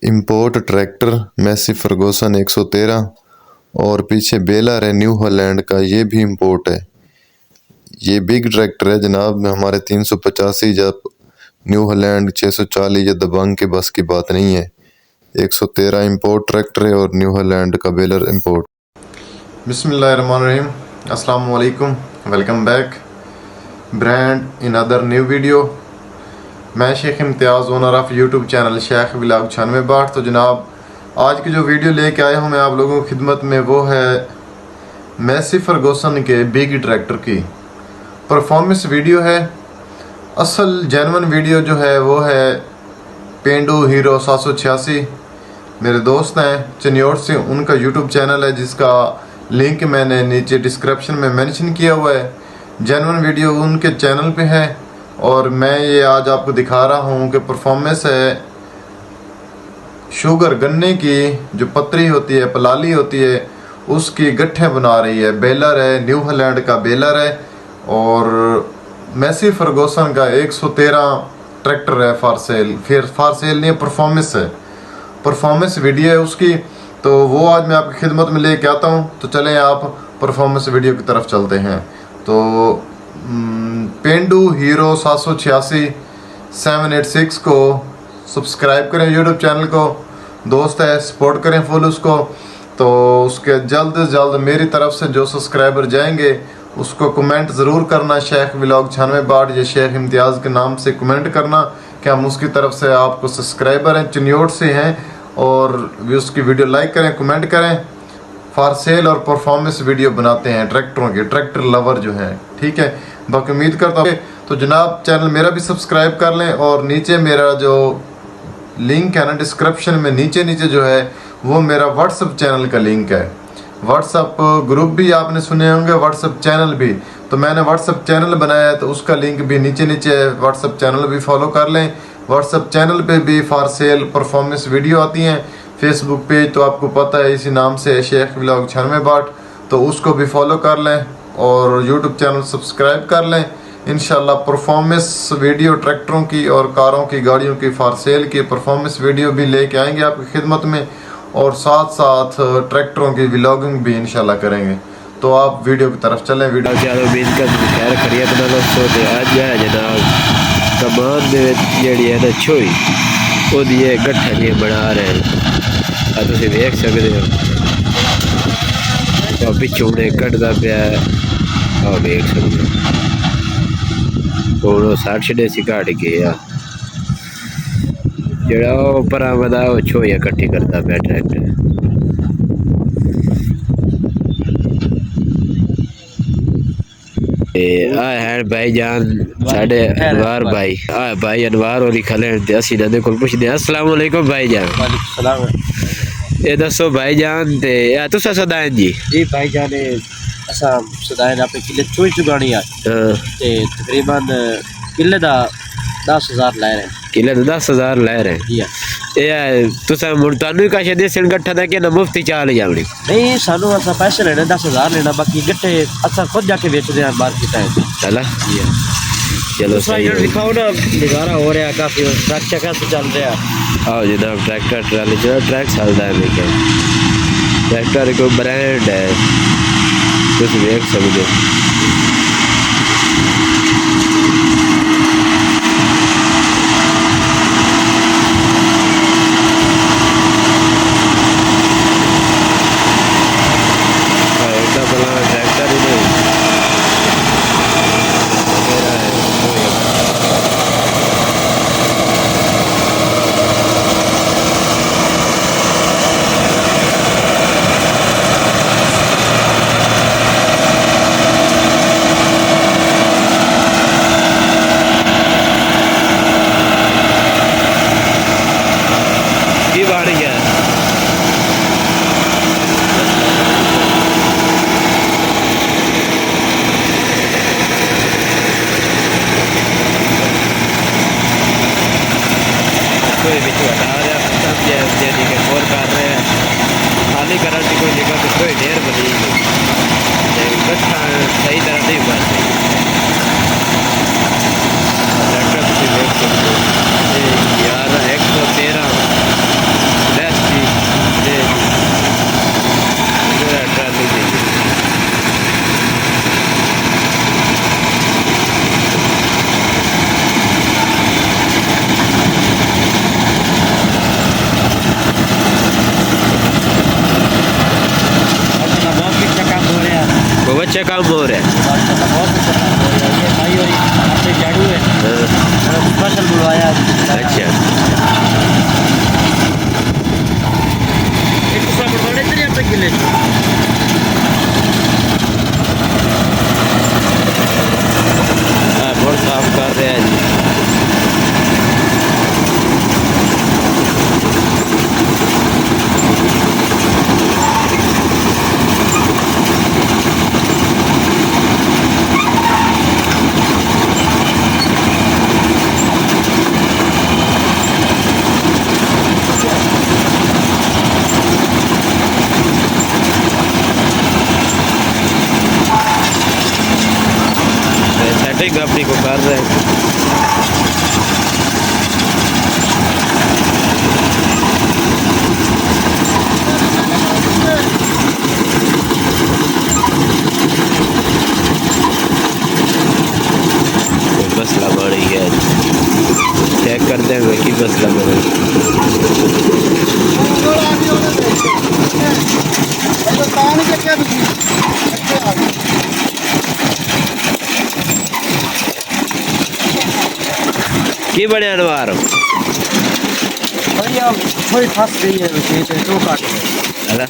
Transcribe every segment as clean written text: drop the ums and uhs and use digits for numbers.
Import tractor Massey Ferguson 113 और पीछे baler है न्यू हॉलैंड का, ये भी इंपोर्ट है। ये बिग ट्रैक्टर है जनाब, हमारे 385 या न्यू हॉलैंड 640 या दबंग के बस की बात नहीं है। 113 इंपोर्ट ट्रैक्टर है और न्यू हॉलैंड का बेलर इंपोर्ट। बिस्मिल्लाहिर्रहमानिर्रहीम, अस्सलाम वालेकुम, welcome back brand in other new video. मैं Sheikh Imtiaz, owner of YouTube channel Sheikh vlog 9662। तो जनाब आज की जो वीडियो लेके आया हूँ मैं आप लोगों की खिदमत में, वो है मैसी फर्गूसन के बिग ट्रैक्टर की परफॉर्मेंस वीडियो है। असल जेन्युइन वीडियो जो है वो है पेंडू हीरो 786, मेरे दोस्त हैं चनियोट से, उनका यूट्यूब चैनल है जिसका लिंक मैंने नीचे डिस्क्रिप्शन में मेंशन किया हुआ है। जेन्युइन वीडियो उनके चैनल पे है और मैं ये आज आपको दिखा रहा हूँ कि परफॉर्मेंस है शुगर गन्ने की जो पतरी होती है, पलाली होती है, उसकी गट्ठे बना रही है। बेलर है न्यू हॉलैंड का बेलर है और मैसी फर्गूसन का 113 ट्रैक्टर है फॉर सेल। फिर फॉर सेल नहीं, परफॉर्मेंस है, परफॉर्मेंस वीडियो है उसकी। तो वो आज मैं आपकी खिदमत में लेके आता हूँ। तो चलें आप परफॉर्मेंस वीडियो की तरफ चलते हैं। तो पेंडू हीरो 786 786 को सब्सक्राइब करें, यूट्यूब चैनल को, दोस्त है सपोर्ट करें फुल उसको। तो उसके जल्द से जल्द मेरी तरफ से जो सब्सक्राइबर जाएंगे उसको कमेंट ज़रूर करना, शेख व्लॉग 9662 या शेख इम्तियाज़ के नाम से कमेंट करना कि हम उसकी तरफ से आपको सब्सक्राइबर हैं, चनियोट से हैं, और भी उसकी वीडियो लाइक करें, कमेंट करें। फॉर सेल और परफॉर्मेंस वीडियो बनाते हैं ट्रैक्टरों के, ट्रैक्टर लवर जो हैं, ठीक है। बाकी उम्मीद करता हूँ तो जनाब चैनल मेरा भी सब्सक्राइब कर लें और नीचे मेरा जो लिंक है ना डिस्क्रिप्शन में, नीचे जो है वो मेरा व्हाट्सअप चैनल का लिंक है। व्हाट्सअप ग्रुप भी आपने सुने होंगे, व्हाट्सअप चैनल भी, तो मैंने व्हाट्सअप चैनल बनाया है तो उसका लिंक भी नीचे है। व्हाट्सअप चैनल भी फॉलो कर लें। व्हाट्सअप चैनल पे भी फॉर सेल परफॉर्मेंस वीडियो आती हैं। फेसबुक पेज तो आपको पता है इसी नाम से शेख व्लॉग 9662, तो उसको भी फॉलो कर लें और यूट्यूब चैनल सब्सक्राइब कर लें। इंशाल्लाह परफॉर्मेंस वीडियो ट्रैक्टरों की और कारों की, गाड़ियों की फॉर सेल की परफॉर्मेंस वीडियो भी लेके आएंगे आपकी खिदमत में, और साथ साथ ट्रैक्टरों की व्लॉगिंग भी इंशाल्लाह करेंगे। तो आप वीडियो की तरफ चलें। वीडियो उम्मीद कर खैर खरीद अज है जनाब कमान जी है ना छोई वो गट्ठा जी बना रहे हैं, तुम देख सकते हो पिछू उन्हें कटता पाया, देख सकते हो 60 सी काट के जड़ा परा वदा छोया कट्ठी करता पाया ट्रैक्टर। है भाई जान साढ़े अनवार भाई, भाई अनवार और खले असी इन्होंने को पुछदे। अस्सलाम वालेकुम भाई जान। वालेकुम सलाम। ये दसो भाई जान ते तुसा सदायन जी भाई जान असा सदायन अपने किले चोई चुगानी है ते तकरीबन किले दा 10,000 ले रहे हैं। किले दा 10,000 ले रहे हैं। ये तुसा मुर्तानु का शदे सिन गट्ठा दा के ना मुफ्ती चाल जावड़ी नहीं, सानू असा पैसे लेने 10,000 लेना, बाकी गट्ठे असा खुद जाके बेचते हैं मार्केट में। चला चलो सही है। दिखाओ ना, नज़ारा हो रहा है काफ़ी, अच्छा कैसे चल रहा है। आओ जनाब ट्रैक्टर ट्राली जो ट्रैक चलता है लेकिन ट्रैक्टर को ब्रांड है, तुम देख सकते हो। खाली करंट की कोई जगह तो कोई ढेर बनी सही तरह नहीं हुआ ट्रैक्टर यार 113 अच्छा काम हो रहा है। माशाल्लाह बहुत अच्छा काम हो रहा है। ये भाई और अपने झाड़ू है स्पेशल बुलवाया। अच्छा एक दूसरा बढ़वाने थे अपने किले हाँ बहुत साफ कर रहे हैं जी। सेटिंग अपनी को कर रहे हैं। कोई मसला बढ़ गया चेक करते हुए कि मसला बढ़ की बड़े अनवार बढ़िया थोड़ी फंस गई है मशीन तो काट है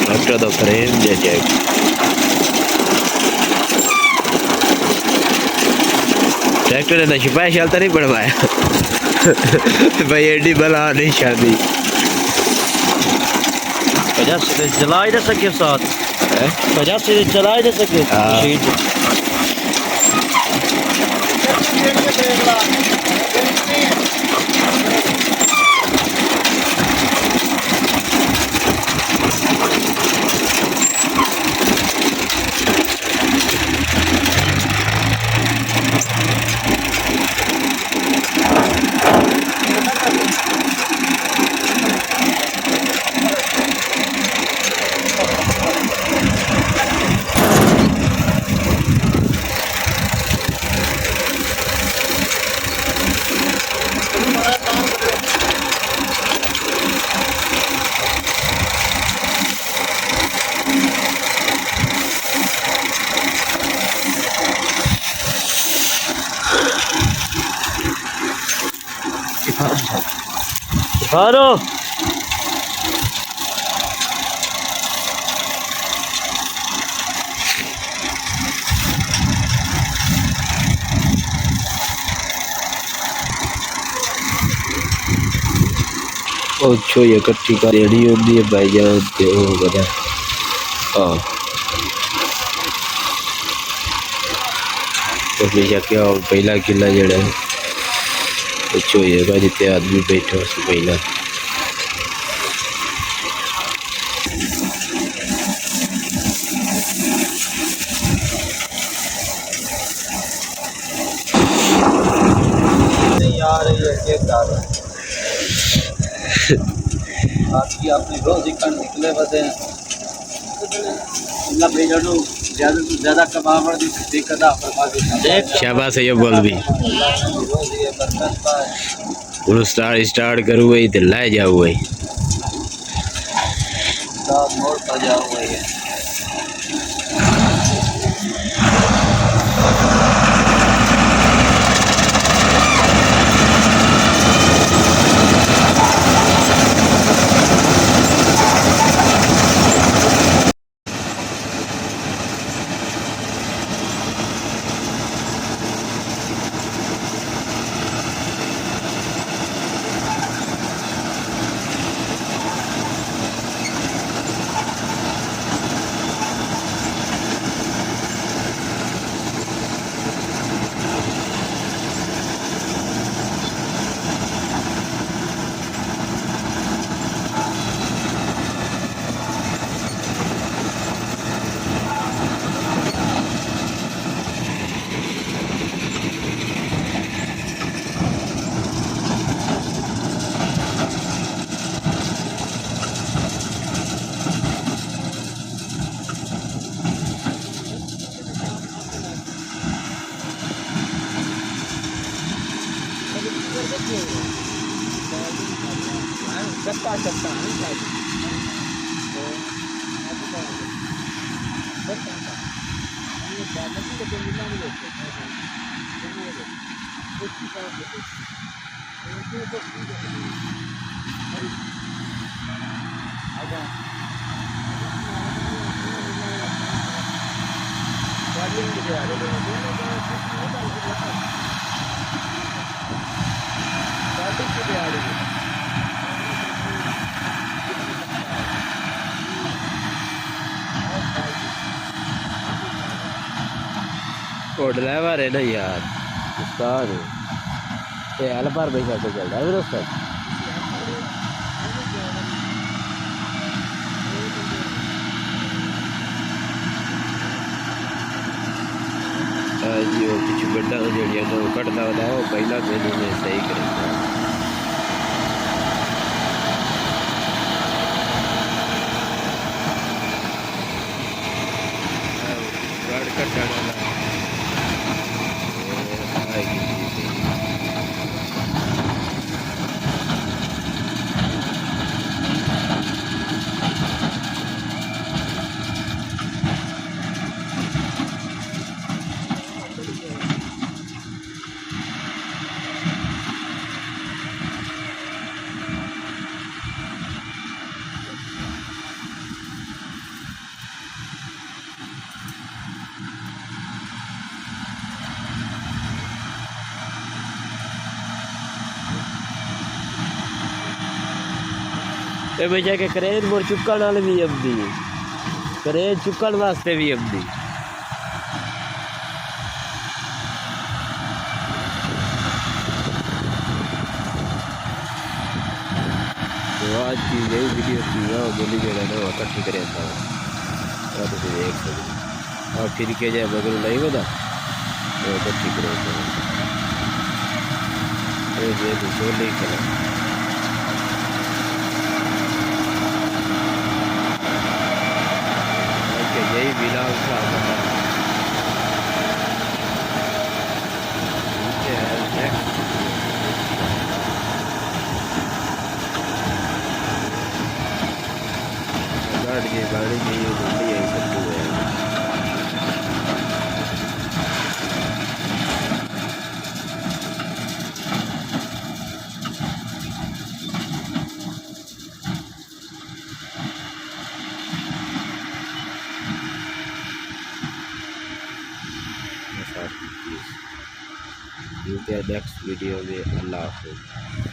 डॉक्टर तो फ्रेम जे चेक ट्रैक्टर ने शिपाही शाल तो नहीं बढ़वाया भाई एडी बला नहीं शादी 50 से चला ही नहीं सके साथ 50 से चला ही नहीं सके हाँ। मशीन हारो छो ये कट्ठी का रेडी होती है भाई जान ते ओ बता हां तो बेशक क्या पहला किला जड़ा छो ये का जिते आदमी बैठा से पहला यार ये केदार आपकी अपने रोज इकन निकले बदे अल्लाह भेजो ज्यादा से ज्यादा कमावर दी दिक्कत आ देख शाबाश है ये बोल भी रोज ये बरकत पाए उन स्टार्ट करू वही ते ले जाओ वही साथ मोड़ पर जाओ ये वो ड्राइवर है ना यार, उस्ताद ये हल पर बैठा तो चल रहा है उस्ताद। जी वो कुछ गड्ढा जड़िया तो कटता होता है वो पहला महीने में सही करेगा। गाड़ कट डाला ये भैया के करेन मोर चुक्कन वाले भी अबदी करेन चुक्कन वास्ते भी अबदी तो आज की यही वीडियो थी वो बोली जो है ना वो इकट्ठी करे था और तो देख सकते और फिर के जाए बगल नहीं बता तो इकट्ठी करे तो ये तो नहीं करा यही बिना उसका गाड़ी में ये जल्दी है सब कुछ है। मिलते हैं नेक्स्ट वीडियो में। अल्लाह हाफ़िज़।